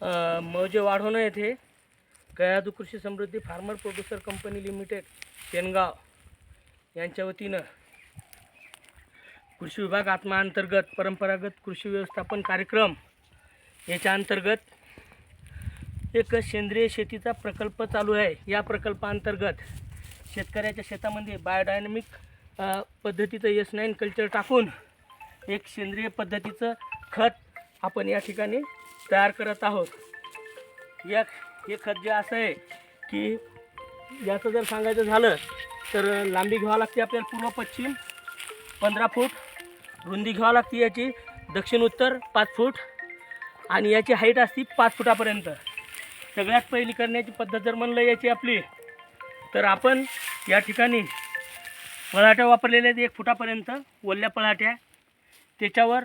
मौजे वाढवणं येथे गयादू कृषी समृद्धी farmer producer company limited Shengaon यांच्या वतीनं कृषी विभाग आत्माअंतर्गत परंपरागत कृषी व्यवस्थापन कार्यक्रम याच्या अंतर्गत एक सेंद्रिय शेतीचा प्रकल्प चालू आहे। या प्रकल्पांतर्गत शेतकऱ्याच्या शेतामध्ये बायोडायनॅमिक पद्धतीचं S9 कल्चर टाकून एक सेंद्रिय पद्धतीचं खत आपण या ठिकाणी तयार करत आहोत। हे खत जे असं आहे की याचं जर सांगायचं झालं तर लांबी घ्यावी लागते आपल्याला पूर्व पश्चिम 15 फूट, रुंदी घ्यावी लागते याची दक्षिण उत्तर 5 फूट आणि याची हाईट असते 5 फुटापर्यंत। सगळ्यात पहिली करण्याची पद्धत जर म्हणलं याची आपली तर आपण या ठिकाणी पळाट्या वापरलेल्या आहेत 1 फुटापर्यंत ओल्या पळाट्या, त्याच्यावर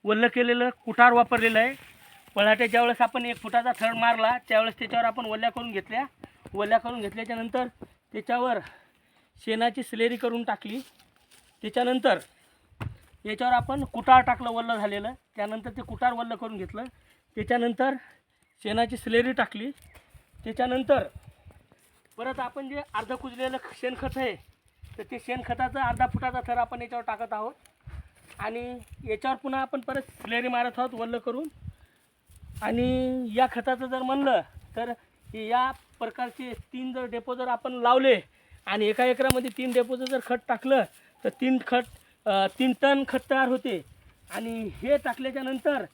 ओलं केलेलं कुटार वापरलेलं आहे। पळाट्या ज्यावेळेस आपण 1 फुटाचा थर मारला त्यावेळेस त्याच्यावर आपण ओल्या करून घेतल्याच्या नंतर त्याच्यावर शेणाची स्लेरी करून टाकली। त्याच्यानंतर याच्यावर आपण कुटार टाकलं ओलं झालेलं, त्यानंतर ते कुटार ओलं करून घेतलं, त्याच्यानंतर शेणाची स्लेरी टाकली, त्याच्यानंतर परत आपण जे अर्ध कुजलेलं शेणखत आहे तर ते शेणखताचा अर्धा फुटाचा थर आपण याच्यावर टाकत आहोत आणि याच्यावर पुन्हा आपण परत स्लेरी मारत आहोत ओलं करून। आणि या खताचं जर म्हणलं तर या प्रकारचे 3 जर डेपो जर आपण लावले आणि एका एकरामध्ये 3 डेपोचं जर खत टाकलं तर 3 टन खत तयार होते। आणि हे टाकल्याच्या नंतर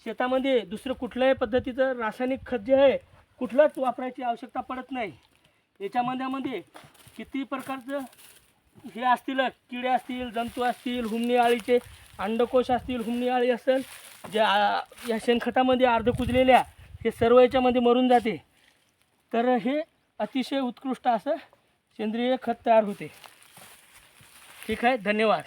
शेतामध्ये दुसरं कुठल्याही पद्धतीचं रासायनिक खत जे आहे कुठलंच वापरायची आवश्यकता पडत नाही। याच्यामध्ये किती प्रकारचं हे असतील, किडे असतील, जंतू असतील, हुमणी आळीचे अंडकोश असतील, हुमणी आळी असेल जे या शेणखतामध्ये अर्ध कुजलेल्या हे सर्व याच्यामध्ये मरून जाते। तर हे अतिशय उत्कृष्ट असं सेंद्रिय खत तयार होते। ठीक आहे, धन्यवाद।